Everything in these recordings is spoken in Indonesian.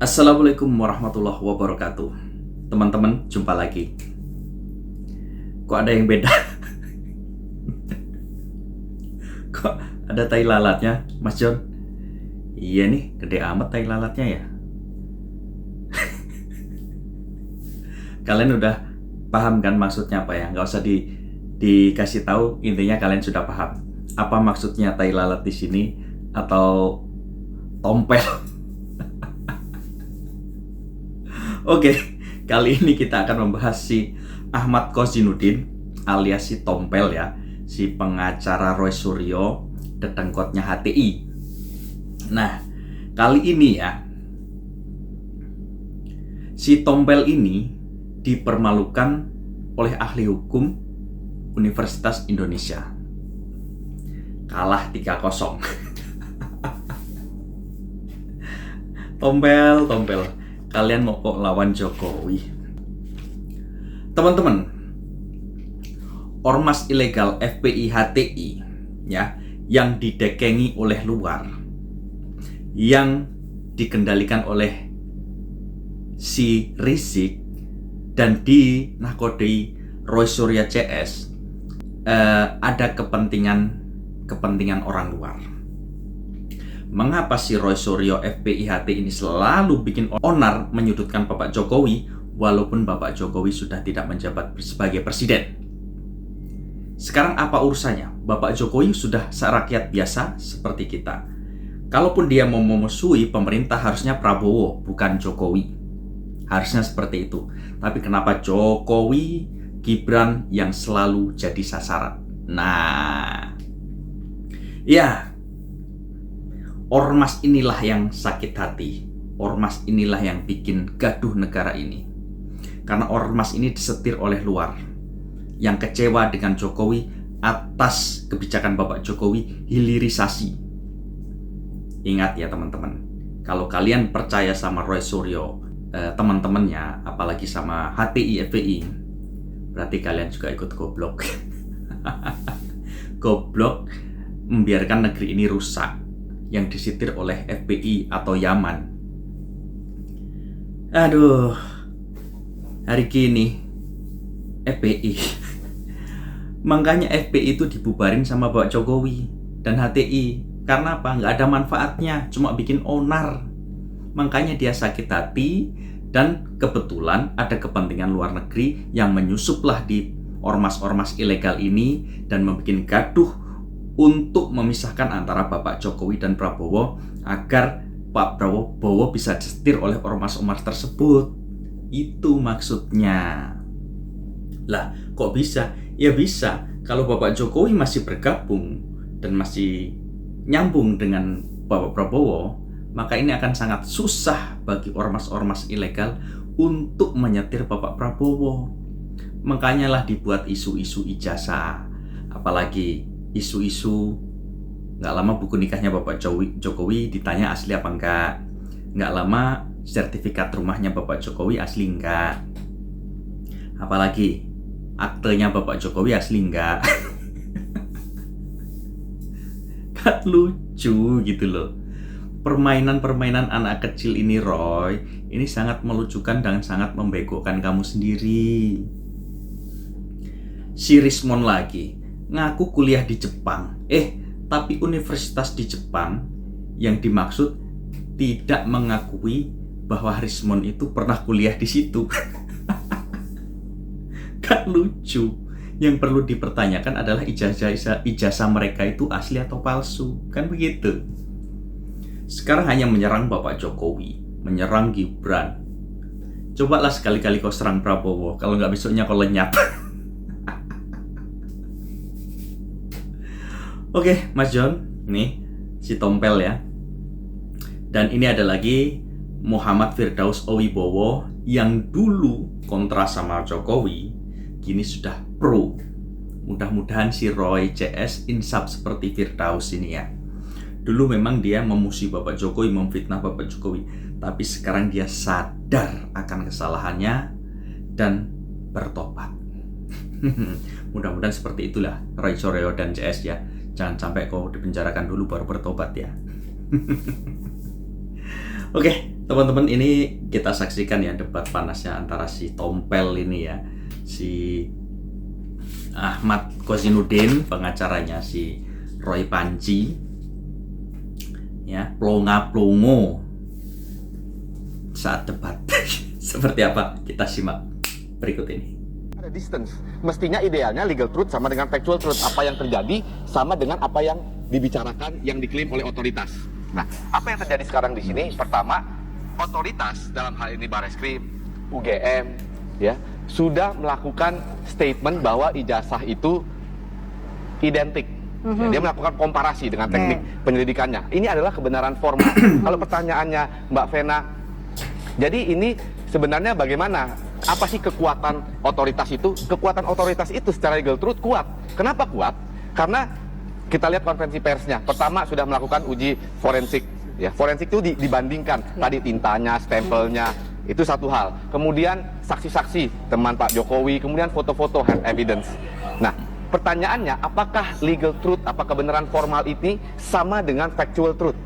Assalamualaikum warahmatullahi wabarakatuh. Teman-teman, jumpa lagi. Kok ada yang beda? Kok ada tai lalatnya, Mas John? Iya nih, gede amat tai lalatnya ya. Kalian udah paham kan maksudnya apa ya? Nggak usah dikasih tahu, intinya kalian sudah paham. Apa maksudnya tai lalat di sini atau tompel? Oke, kali ini kita akan membahas si Ahmad Kozzinuddin alias si Tompel ya, si pengacara Roy Suryo, dedengkotnya HTI. Nah, kali ini ya, si Tompel ini dipermalukan oleh ahli hukum Universitas Indonesia. Kalah 3-0. Tompel. Kalian mau kok lawan Jokowi? Teman-teman, ormas ilegal FPI HTI ya, yang didekengi oleh luar, yang dikendalikan oleh si Rizik dan dinakodai Roy Suryo CS, ada kepentingan orang luar. Mengapa si Roy Suryo FPI HTI ini selalu bikin onar menyudutkan Bapak Jokowi walaupun Bapak Jokowi sudah tidak menjabat sebagai presiden? Sekarang apa urusannya? Bapak Jokowi sudah rakyat biasa seperti kita. Kalaupun dia mau memusuhi pemerintah, harusnya Prabowo bukan Jokowi. Harusnya seperti itu. Tapi kenapa Jokowi, Gibran yang selalu jadi sasaran? Nah, ya, ormas inilah yang sakit hati. Ormas inilah yang bikin gaduh negara ini. Karena ormas ini disetir oleh luar, yang kecewa dengan Jokowi atas kebijakan Bapak Jokowi hilirisasi. Ingat ya teman-teman, kalau kalian percaya sama Roy Suryo, teman-temannya, apalagi sama HTI FPI, berarti kalian juga ikut goblok. Goblok membiarkan negeri ini rusak, yang disitir oleh FPI atau Yaman. Aduh, hari kini FPI. Makanya FPI itu dibubarin sama Bapak Jokowi dan HTI. Karena apa? Nggak ada manfaatnya, cuma bikin onar. Makanya dia sakit hati, dan kebetulan ada kepentingan luar negeri yang menyusuplah di ormas-ormas ilegal ini dan membuat gaduh untuk memisahkan antara Bapak Jokowi dan Prabowo agar Pak Prabowo bisa disetir oleh ormas-ormas tersebut. Itu maksudnya. Lah, kok bisa? Ya bisa, kalau Bapak Jokowi masih bergabung dan masih nyambung dengan Bapak Prabowo, maka ini akan sangat susah bagi ormas-ormas ilegal untuk menyetir Bapak Prabowo. Makanya lah dibuat isu-isu ijazah, apalagi isu-isu nggak lama buku nikahnya Bapak Jokowi ditanya asli apa enggak. Nggak lama sertifikat rumahnya Bapak Jokowi asli enggak. Apalagi aktenya Bapak Jokowi asli enggak. Kan lucu gitu loh. Permainan-permainan anak kecil ini, Roy, ini sangat melucukan dan sangat membegokkan kamu sendiri. Si Rismon lagi ngaku kuliah di Jepang. Tapi universitas di Jepang yang dimaksud tidak mengakui bahwa Rismon itu pernah kuliah di situ. Kan lucu. Yang perlu dipertanyakan adalah ijazah mereka itu asli atau palsu. Kan begitu. Sekarang hanya menyerang Bapak Jokowi, menyerang Gibran. Cobalah sekali-kali kau serang Prabowo, kalau nggak besoknya kau lenyap. Oke, Mas John, nih si Tompel ya. Dan ini ada lagi Muhammad Firdaus Owibowo yang dulu kontra sama Jokowi, kini sudah pro. Mudah-mudahan si Roy CS insaf seperti Firdaus ini ya. Dulu memang dia memusuhi Bapak Jokowi, memfitnah Bapak Jokowi, tapi sekarang dia sadar akan kesalahannya dan bertobat. Mudah-mudahan seperti itulah Roy Suryo dan CS ya. Jangan sampai kau dipenjarakan dulu baru bertobat ya. Oke, teman-teman, ini kita saksikan ya debat panasnya antara si Tompel ini ya, si Ahmad Kozinuddin, pengacaranya si Roy Panji, ya, plonga-plongo saat debat. Seperti apa? Kita simak berikut ini. Ada distance. Mestinya idealnya legal truth sama dengan factual truth. Apa yang terjadi sama dengan apa yang dibicarakan, yang diklaim oleh otoritas. Nah, apa yang terjadi sekarang di sini? Pertama, otoritas dalam hal ini Bareskrim, UGM, ya, sudah melakukan statement bahwa ijazah itu identik. Ya, dia melakukan komparasi dengan teknik penyelidikannya. Ini adalah kebenaran formal. Kalau pertanyaannya Mbak Vena, jadi ini sebenarnya bagaimana? Apa sih kekuatan otoritas itu? Kekuatan otoritas itu secara legal truth kuat. Kenapa kuat? Karena kita lihat konferensi persnya. Pertama sudah melakukan uji forensik. Ya, forensik itu dibandingkan tadi tintanya, stempelnya, itu satu hal. Kemudian saksi-saksi teman Pak Jokowi, kemudian foto-foto hand evidence. Nah, pertanyaannya, apakah legal truth, apakah kebenaran formal ini sama dengan factual truth?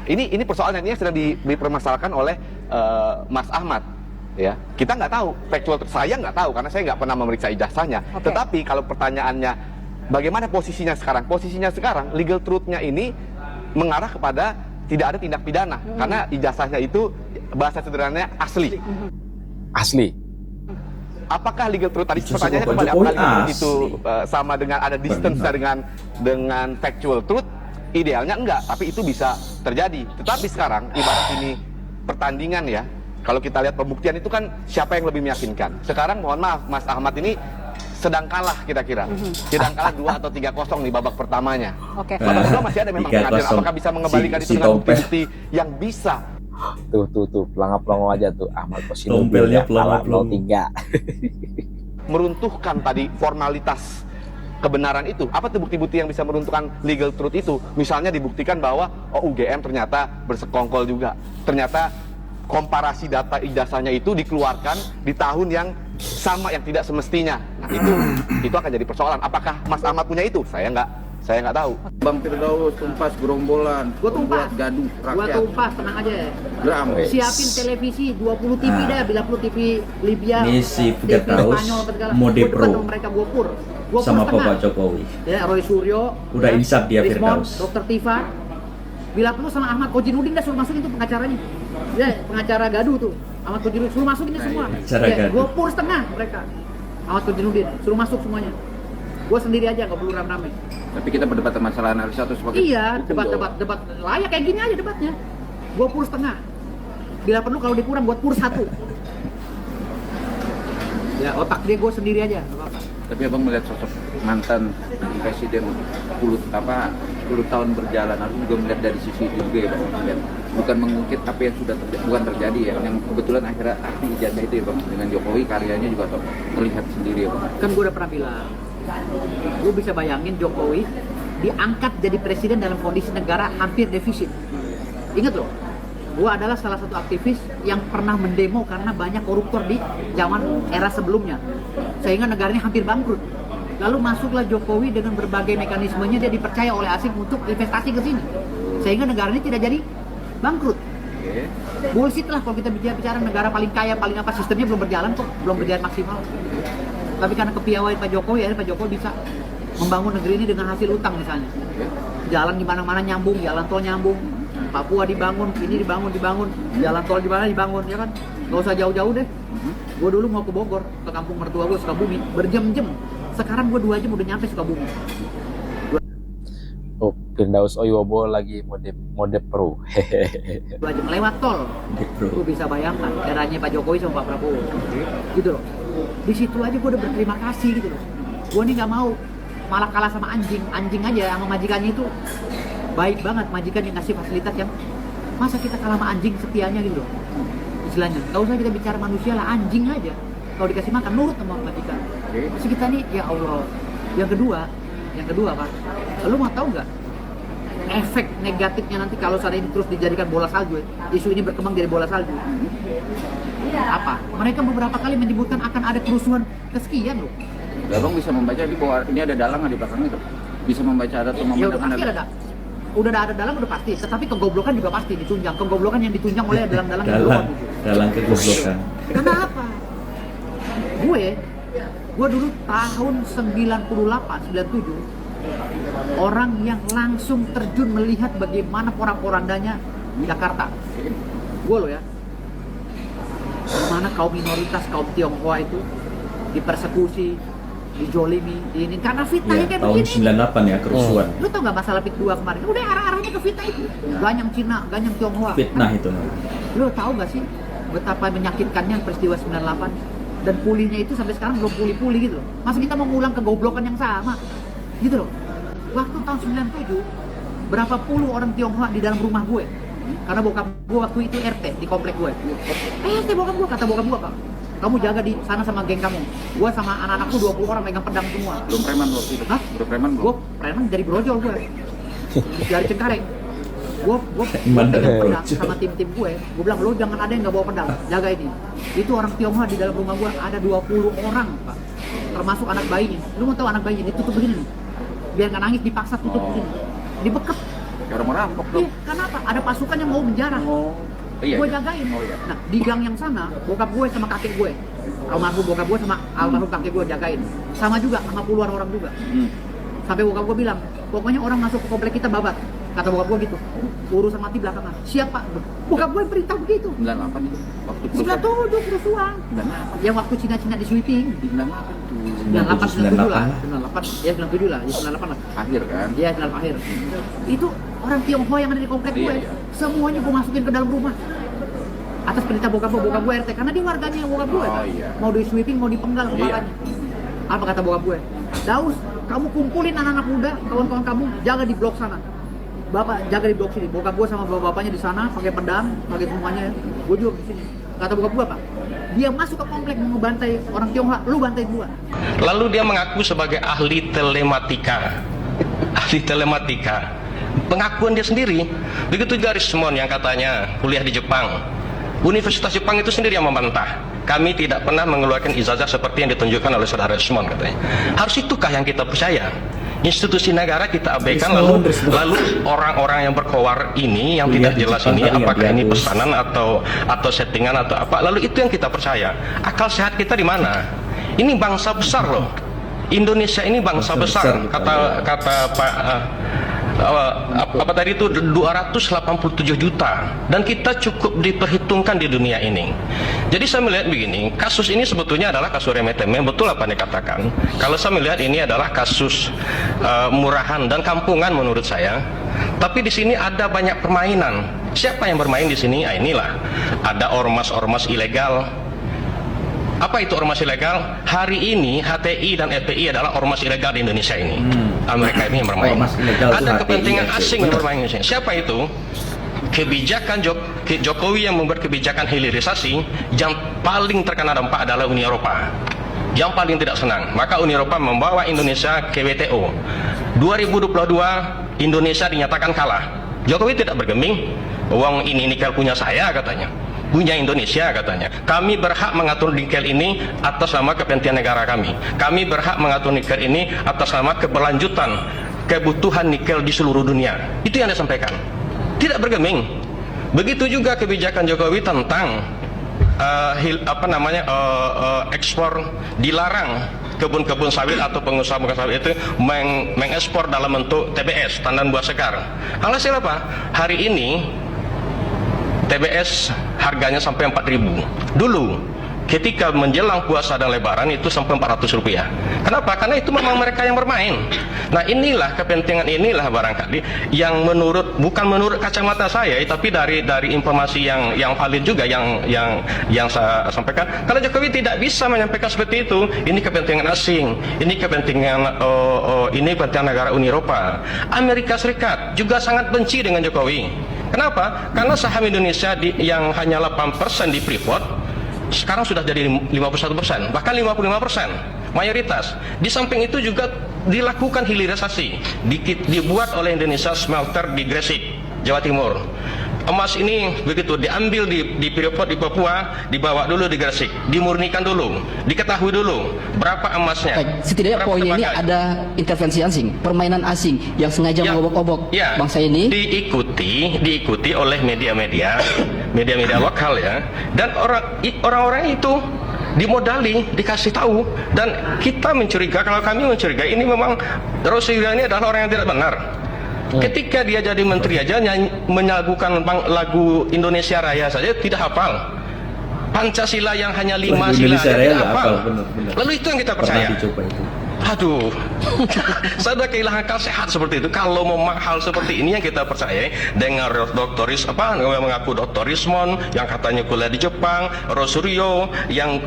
Ini persoalan yang sedang dipermasalahkan oleh Mas Ahmad. Ya, kita nggak tahu factual truth. Saya nggak tahu karena saya nggak pernah memeriksa ijazahnya. Tetapi kalau pertanyaannya bagaimana posisinya sekarang? Posisinya sekarang legal truth-nya ini mengarah kepada tidak ada tindak pidana karena ijazahnya itu bahasa sederhananya asli. Asli. Apakah legal truth tadi pertanyaannya kembali apakah legal truth itu sama dengan ada distance dengan factual truth? Idealnya enggak, tapi itu bisa terjadi. Tetapi sekarang ibarat ini pertandingan ya. Kalau kita lihat pembuktian itu kan siapa yang lebih meyakinkan. Sekarang mohon maaf Mas Ahmad ini sedang kalah kira-kira. Sedang kalah 2 atau 3-0 di babak pertamanya. Babak kedua masih ada memang pengadilan. Apakah bisa mengembalikan itu dengan bukti-bukti yang bisa? Tuh, pelongo-pelongo aja tuh Ahmad Kozinuddin. Tompelnya pelongo-pelongo. 03. Meruntuhkan tadi formalitas kebenaran itu. Apa tuh bukti-bukti yang bisa meruntuhkan legal truth itu? Misalnya dibuktikan bahwa UGM ternyata bersekongkol juga. Ternyata komparasi data ijazahnya itu dikeluarkan di tahun yang sama yang tidak semestinya. Nah, itu akan jadi persoalan. Apakah Mas Ahmad punya itu? Saya nggak tahu. Bang Firdaus tumpas gerombolan, Gua tumpas gaduh Gua rakyat. tumpas, tenang aja. Geram. Siapin televisi 20 TV dah, bila perlu TV Libya, Ini si TV Firdaus Spanyol, apa segala. mode Gua debat pro. sama mereka, gua pur Sama setengah. Bapak Jokowi. Ya, Roy Suryo. Udah insaf dia, Rismond, Firdaus. Dr. Tifa. Bila perlu sama Ahmad Kozinuddin dah suruh masukin tuh pengacaranya. Ya, pengacara gaduh tuh. Ahmad Kozinuddin suruh masukin ini semua. Pengacara Ya, gaduh. gua pur setengah mereka. Ahmad Kozinuddin suruh masuk semuanya. Gua sendiri aja, nggak perlu rame-rame. Tapi kita berdebat masalah analisa atau sebagai Iya, hukum dong. debat layak kayak gini aja debatnya. Gua pur setengah. Bila perlu kalau dikurang buat pur 1. Ya otak dia gue sendiri aja, nggak apa-apa. Tapi abang melihat sosok mantan presiden 10 tahun berjalan, harus juga melihat dari sisi itu juga ya bang. Melihat. Bukan mengungkit apa yang sudah bukan terjadi ya, yang kebetulan akhirnya arti ijazah itu ya bang. Dengan Jokowi karyanya juga terlihat sendiri ya bang. Kan gue udah pernah bilang, gue bisa bayangin Jokowi diangkat jadi presiden dalam kondisi negara hampir defisit. Ingat loh, gue adalah salah satu aktivis yang pernah mendemo karena banyak koruptor di zaman era sebelumnya, sehingga negaranya hampir bangkrut. Lalu masuklah Jokowi dengan berbagai mekanismenya, dia dipercaya oleh asing untuk investasi ke sini, sehingga negaranya tidak jadi bangkrut. Bullshit lah kalau kita bicara negara paling kaya, paling apa, sistemnya belum berjalan kok, belum berjalan maksimal. Tapi karena kepiawaian Pak Jokowi, akhirnya Pak Jokowi bisa membangun negeri ini dengan hasil utang misalnya. Jalan di mana-mana nyambung, jalan tol nyambung, Papua dibangun, ini dibangun, jalan tol di mana dibangun, ya kan? Gak usah jauh-jauh deh. Gue dulu mau ke Bogor, ke kampung mertua gue Sukabumi, berjam-jam. Sekarang gue 2 jam udah nyampe Sukabumi. Oh, Firdaus Oyobo lagi mode pro. 2 jam lewat tol. Gue bisa bayangkan eranya Pak Jokowi sama Pak Prabowo. Gitu loh. Di situ aja gue udah berterima kasih gitu loh. Gue nih nggak mau malah kalah sama anjing aja sama majikannya itu baik banget, majikan yang ngasih fasilitas yang masa kita kalah sama anjing setianya gitu loh. Istilahnya, nggak usah kita bicara manusia lah, anjing aja kalau dikasih makan nurut sama majikan. Terus kita nih ya Allah. Yang kedua Pak, lu mau tahu nggak efek negatifnya nanti kalau saat ini terus dijadikan bola salju, isu ini berkembang jadi bola salju? Apa? Mereka beberapa kali menyebutkan akan ada kerusuhan kesekian loh. Abang bisa membaca di bawah ini ada dalang di belakang itu. Bisa membaca ada tuh Ya udah pasti ada. udah ada dalang udah pasti, tetapi kegoblokan juga pasti ditunjang. Kegoblokan yang ditunjang oleh dalang-dalang yang Dalang, gitu. dalang kegoblokan. Kenapa? Gue dulu tahun 98, 97 orang yang langsung terjun melihat bagaimana porak-porandanya Jakarta. Gue loh ya, mana kaum minoritas, kaum Tionghoa itu dipersekusi, dijolimi, ini karena fitnahnya Ya, kayak tahun begini. 98 ya kerusuhan. Lu tau gak masalah PIK 2 kemarin? Udah arah-arahnya ke fitnah itu. Ganyang Cina, ganyang Tionghoa. Fitnah itu. Lu tahu gak sih betapa menyakitkannya peristiwa 98 dan pulihnya itu sampai sekarang belum pulih-pulih gitu loh. Masa kita mau ngulang kegoblokan yang sama gitu loh. Waktu tahun 97 berapa puluh orang Tionghoa di dalam rumah gue karena bokap gue waktu itu RT di komplek gue. RT bokap gue, kata bokap gue, Pak, kamu jaga di sana sama geng kamu. Gue sama anak-anakku 20 orang megang pedang semua. Belum preman waktu itu. Hah? Belum preman belum. Gue preman dari Brojol gue, dari Cengkareng. Gue Iman dari pegang pedang Brojol. sama tim-tim gue bilang, lo jangan ada yang nggak bawa pedang, jaga ini. Itu orang Tionghoa di dalam rumah gue ada 20 orang, Pak, termasuk anak bayinya. Lu mau tahu anak bayinya ditutup begini nih, biar nggak nangis, dipaksa tutup begini, dibekap. Kayak orang merampok dong. Iya, kenapa? Ada pasukan yang mau menjarah. Iya. Gue iya. jagain. Oh iya. Nah, di gang yang sana, bokap gue sama kakek gue, almarhum bokap gue sama almarhum kakek gue jagain. Sama juga, sama puluhan orang juga. Sampai bokap gue bilang, pokoknya orang masuk ke komplek kita babat. Kata bokap gue gitu, urusan mati belakangan. Siapa? Bokap gue perintah begitu. 98 itu. Waktu 97 kerusuhan. 98. Yang waktu Cina-Cina di sweeping. 98 tuh. 98 lah. 98. 98 ya 97 lah, ya 98 lah. Akhir kan. Iya, 98 akhir. Itu orang Tionghoa yang ada di komplek gue. Iya, iya. Semuanya gue masukin ke dalam rumah. Atas perintah bokap gue RT, karena dia warganya yang bokap gue. Oh, iya. Mau di sweeping, mau dipenggal kepalanya. Apa kata bokap gue? Daus, kamu kumpulin anak-anak muda, kawan-kawan kamu, jaga di blok sana. Bapak jaga di blok sini. Bokap gue sama bapak-bapaknya di sana, pakai pedang, pakai semuanya. Gue juga di sini. Kata bokap gue, Pak, dia masuk ke komplek mau ngebantai orang Tionghoa, lu bantai gua. Lalu dia mengaku sebagai ahli telematika. Ahli telematika. Pengakuan dia sendiri. Begitu juga Rismon yang katanya kuliah di Jepang. Universitas Jepang itu sendiri yang membantah. Kami tidak pernah mengeluarkan ijazah seperti yang ditunjukkan oleh saudara Rismon, katanya. Harus itukah yang kita percaya? Institusi negara kita abaikan, lalu orang-orang yang berkowar ini yang tidak jelas ini, apakah ini pesanan atau settingan atau apa, lalu itu yang kita percaya. Akal sehat kita di mana? Ini bangsa besar loh. Indonesia ini bangsa besar. Kata Pak apa tadi itu 287 juta, dan kita cukup diperhitungkan di dunia ini. Jadi saya melihat begini, kasus ini sebetulnya adalah kasus remeh-temeh, betul apa yang dikatakan. Kalau saya melihat ini adalah kasus murahan dan kampungan menurut saya. Tapi di sini ada banyak permainan. Siapa yang bermain di sini? Inilah ada ormas-ormas ilegal. Apa itu ormas ilegal? Hari ini HTI dan FPI adalah ormas ilegal di Indonesia ini. Mereka ini yang bermain. Ada kepentingan asing yang bermain di sini. Siapa itu? Kebijakan Jokowi yang membuat kebijakan hilirisasi, yang paling terkena dampak adalah Uni Eropa. Yang paling tidak senang. Maka Uni Eropa membawa Indonesia ke WTO. 2022 Indonesia dinyatakan kalah. Jokowi tidak bergeming. Uang ini nikel punya saya, katanya. Punya Indonesia, katanya. Kami berhak mengatur nikel ini atas nama kepentingan negara kami. Kami berhak mengatur nikel ini atas nama keberlanjutan kebutuhan nikel di seluruh dunia. Itu yang disampaikan. Tidak bergeming. Begitu juga kebijakan Jokowi tentang ekspor, dilarang kebun-kebun sawit atau pengusaha-pengusaha sawit itu mengekspor dalam bentuk TBS, tandan buah segar. Alhasil apa? Hari ini TBS harganya sampai 4.000. Dulu ketika menjelang puasa dan lebaran itu sampai Rp400. Kenapa? Karena itu memang mereka yang bermain. Nah, inilah kepentingan, inilah barangkali yang bukan menurut kacamata saya, tapi dari informasi yang valid juga yang saya sampaikan. Kalau Jokowi tidak bisa menyampaikan seperti itu, ini kepentingan asing, ini kepentingan negara Uni Eropa. Amerika Serikat juga sangat benci dengan Jokowi. Kenapa? Karena saham Indonesia yang hanya 8% di Freeport sekarang sudah jadi 51%, bahkan 55%, mayoritas. Di samping itu juga dilakukan hilirisasi, dibuat oleh Indonesia smelter di Gresik, Jawa Timur. emas ini begitu diambil di Freeport di Papua, dibawa dulu di Gresik, dimurnikan dulu, diketahui dulu berapa emasnya. Baik, setidaknya berapa poinnya ini tembaga. ada intervensi asing, permainan asing yang sengaja mengobok-obok bangsa ini. Diikuti oleh media-media lokal ya, dan orang-orang itu dimodali, dikasih tahu, dan kita kalau kami mencurigai ini memang Rosyidra ini adalah orang yang tidak benar. Ketika dia jadi menteri aja menyagukan lagu Indonesia Raya saja tidak hafal. Pancasila yang hanya 5 sila aja tidak hafal. Lalu itu yang kita percaya. Aduh, saya sudah kehilangan akal sehat seperti itu. Kalau memang hal seperti ini yang kita percaya, dengan mengaku Dr. Rismon yang katanya kuliah di Jepang, Rosuryo yang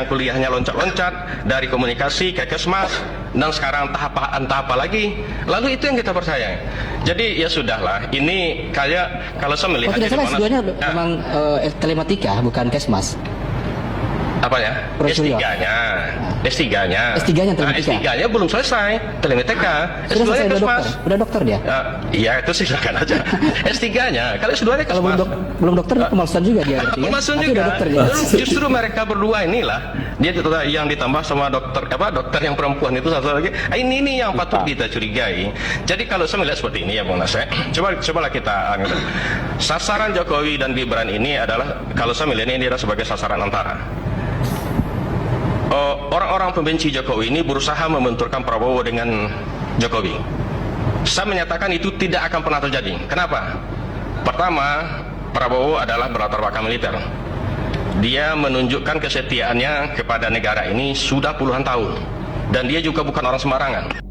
kuliahnya loncat-loncat dari komunikasi ke Kesmas, dan sekarang entah apa lagi. Lalu itu yang kita percaya. Jadi ya sudahlah. Ini kayak kalau saya melihat Tidak salah, S2-nya memang telematika, bukan Kesmas. Apanya? S3-nya telematika. S3-nya belum selesai telematika. Sudah selesai, Kesmas. udah dokter dia. Iya, itu silakan aja. S3-nya, kalau S2-nya Kalau Kesmas. belum dokter, pemalsuan juga dia berarti ya. Pemalsuan Tapi juga. udah dokter dia. Justru mereka berdua inilah dia yang ditambah sama dokter yang perempuan itu satu lagi. Ini yang patut kita curigai. Jadi kalau saya melihat seperti ini ya Bung Nasir, cobalah kita sasaran Jokowi dan Gibran ini adalah, kalau saya melihat ini adalah sebagai sasaran antara. Orang-orang pembenci Jokowi ini berusaha membenturkan Prabowo dengan Jokowi. Saya menyatakan itu tidak akan pernah terjadi. Kenapa? Pertama, Prabowo adalah berlatar belakang militer. Dia menunjukkan kesetiaannya kepada negara ini sudah puluhan tahun. Dan dia juga bukan orang sembarangan.